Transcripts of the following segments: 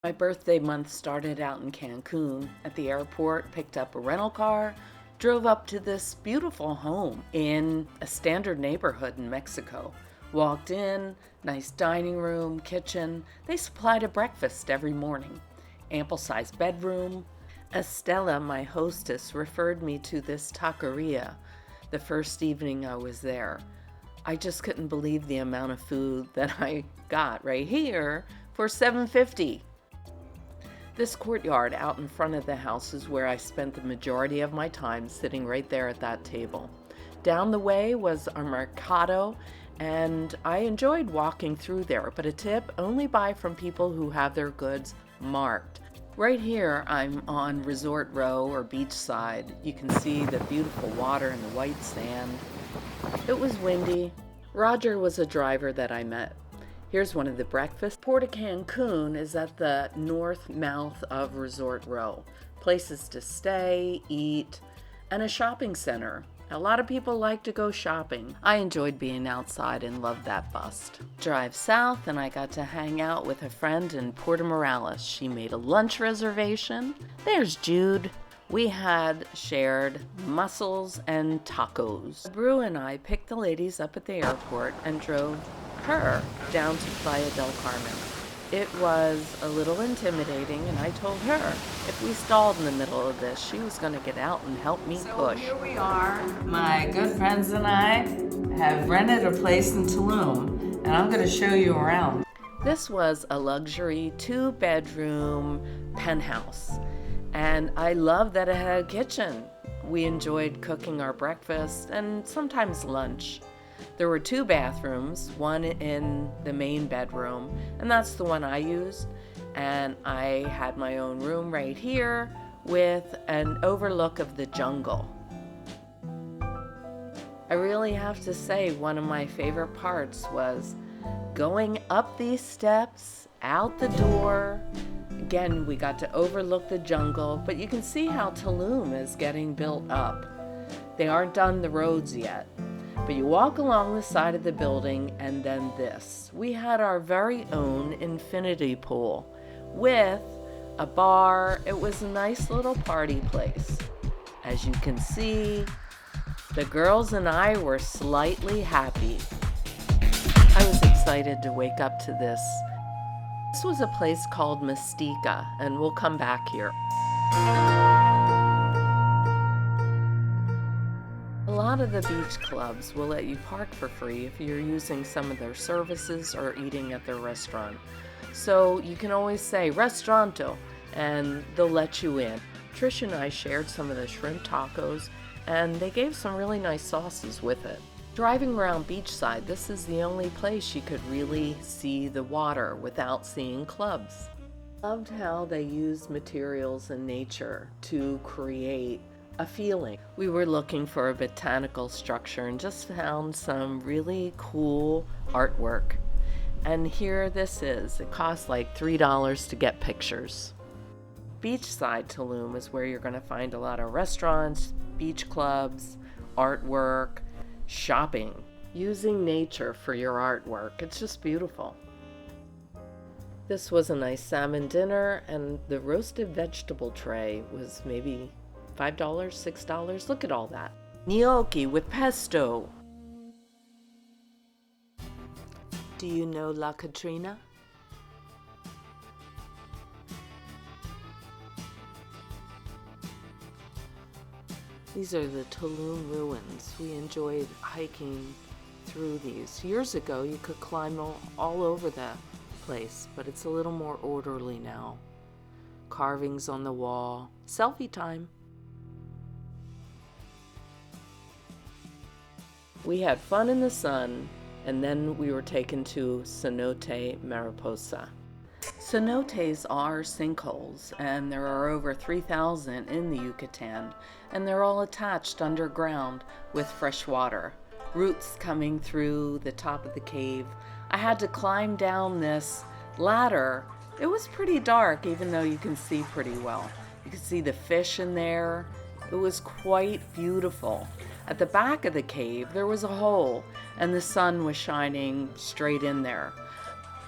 My birthday month started out in Cancun. At the airport, picked up a rental car, drove up to this beautiful home in a standard neighborhood in Mexico. Walked in, nice dining room, kitchen. They supplied a breakfast every morning. Ample sized bedroom. Estella, my hostess, referred me to this taqueria the first evening I was there. I just couldn't believe the amount of food that I got right here for $7.50. This courtyard out in front of the house is where I spent the majority of my time, sitting right there at that table. Down the way was a mercado, and I enjoyed walking through there, but a tip: only buy from people who have their goods marked. Right here I'm on Resort Row or beachside. You can see the beautiful water and the white sand. It was windy. Roger was a driver that I met. Here's one of the breakfasts. Port of Cancun is at the north mouth of Resort Row. Places to stay, eat, and a shopping center. A lot of people like to go shopping. I enjoyed being outside and loved that bust. Drive south and I got to hang out with a friend in Puerto Morales. She made a lunch reservation. There's Jude. We had shared mussels and tacos. Brew and I picked the ladies up at the airport and drove her down to Playa del Carmen. It was a little intimidating, and I told her if we stalled in the middle of this, she was going to get out and help me push. So here we are. My good friends and I have rented a place in Tulum, and I'm going to show you around. This was a luxury 2-bedroom penthouse, and I loved that it had a kitchen. We enjoyed cooking our breakfast and sometimes lunch. There were 2 bathrooms, one in the main bedroom, and that's the one I used. And I had my own room right here with an overlook of the jungle. I really have to say one of my favorite parts was going up these steps, out the door. Again, we got to overlook the jungle, but you can see how Tulum is getting built up. They aren't done the roads yet. But you walk along the side of the building, and then this. We had our very own infinity pool with a bar. It was a nice little party place. As you can see, the girls and I were slightly happy. I was excited to wake up to this. This was a place called Entica, and we'll come back here. A lot of the beach clubs will let you park for free if you're using some of their services or eating at their restaurant. So you can always say restauranto and they'll let you in. Trish and I shared some of the shrimp tacos, and they gave some really nice sauces with it. Driving around beachside, this is the only place you could really see the water without seeing clubs. Loved how they used materials in nature to create a feeling. We were looking for a botanical structure and just found some really cool artwork. And here this is. It costs like $3 to get pictures. Beachside Tulum is where you're going to find a lot of restaurants, beach clubs, artwork, shopping, using nature for your artwork. It's just beautiful. This was a nice salmon dinner, and the roasted vegetable tray was maybe $5, $6. Look at all that. Gnocchi with pesto. Do you know La Catrina? These are the Tulum ruins. We enjoyed hiking through these. Years ago, you could climb all over the place, but it's a little more orderly now. Carvings on the wall. Selfie time. We had fun in the sun, and then we were taken to Cenote Mariposa. Cenotes are sinkholes, and there are over 3,000 in the Yucatan, and they're all attached underground with fresh water. Roots coming through the top of the cave. I had to climb down this ladder. It was pretty dark, even though you can see pretty well. You can see the fish in there. It was quite beautiful. At the back of the cave, there was a hole, and the sun was shining straight in there.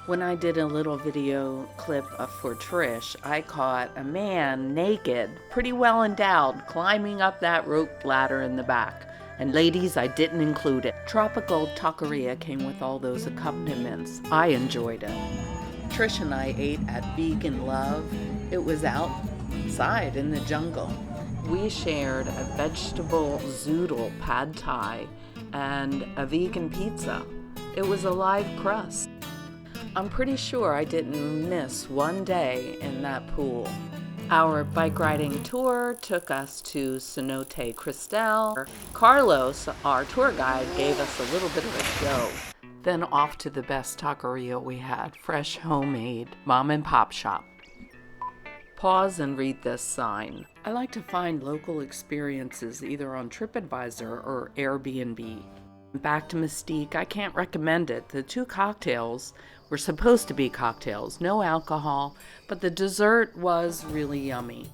When I did a little video clip for Trish, I caught a man naked, pretty well endowed, climbing up that rope ladder in the back. And ladies, I didn't include it. Tropical taqueria came with all those accompaniments. I enjoyed it. Trish and I ate at Vegan Love. It was outside in the jungle. We shared a vegetable zoodle pad thai and a vegan pizza. It was a live crust. I'm pretty sure I didn't miss one day in that pool. Our bike riding tour took us to Cenote Cristal. Carlos, our tour guide, gave us a little bit of a show. Then off to the best taqueria we had, fresh homemade mom and pop shop. Pause and read this sign. I like to find local experiences either on TripAdvisor or Airbnb. Back to Mystique, I can't recommend it. The 2 cocktails were supposed to be cocktails, no alcohol, but the dessert was really yummy.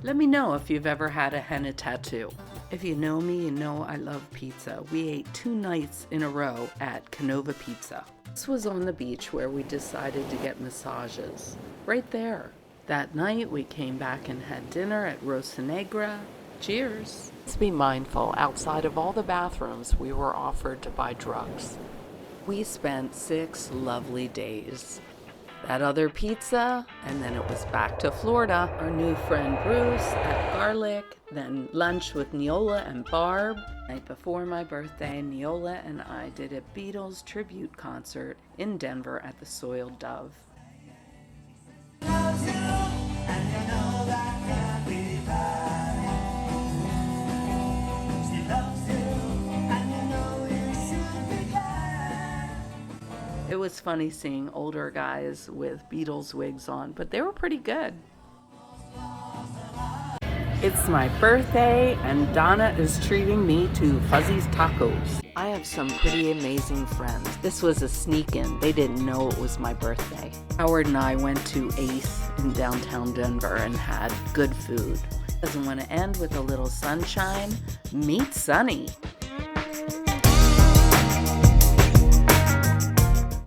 Let me know if you've ever had a henna tattoo. If you know me, you know I love pizza. We ate 2 nights in a row at Canova Pizza. This was on the beach where we decided to get massages. Right there. That night we came back and had dinner at RosaNegra. Cheers. Let's be mindful, outside of all the bathrooms, we were offered to buy drugs. We spent 6 lovely days. That other pizza, and then it was back to Florida. Our new friend Bruce at Garlic, then lunch with Neola and Barb. Night before my birthday, Neola and I did a Beatles tribute concert in Denver at the Soiled Dove. It was funny seeing older guys with Beatles wigs on, but they were pretty good. It's my birthday, and Donna is treating me to Fuzzy's Tacos. I have some pretty amazing friends. This was a sneak-in. They didn't know it was my birthday. Howard and I went to Ace in downtown Denver and had good food. Doesn't want to end with a little sunshine? Meet Sunny.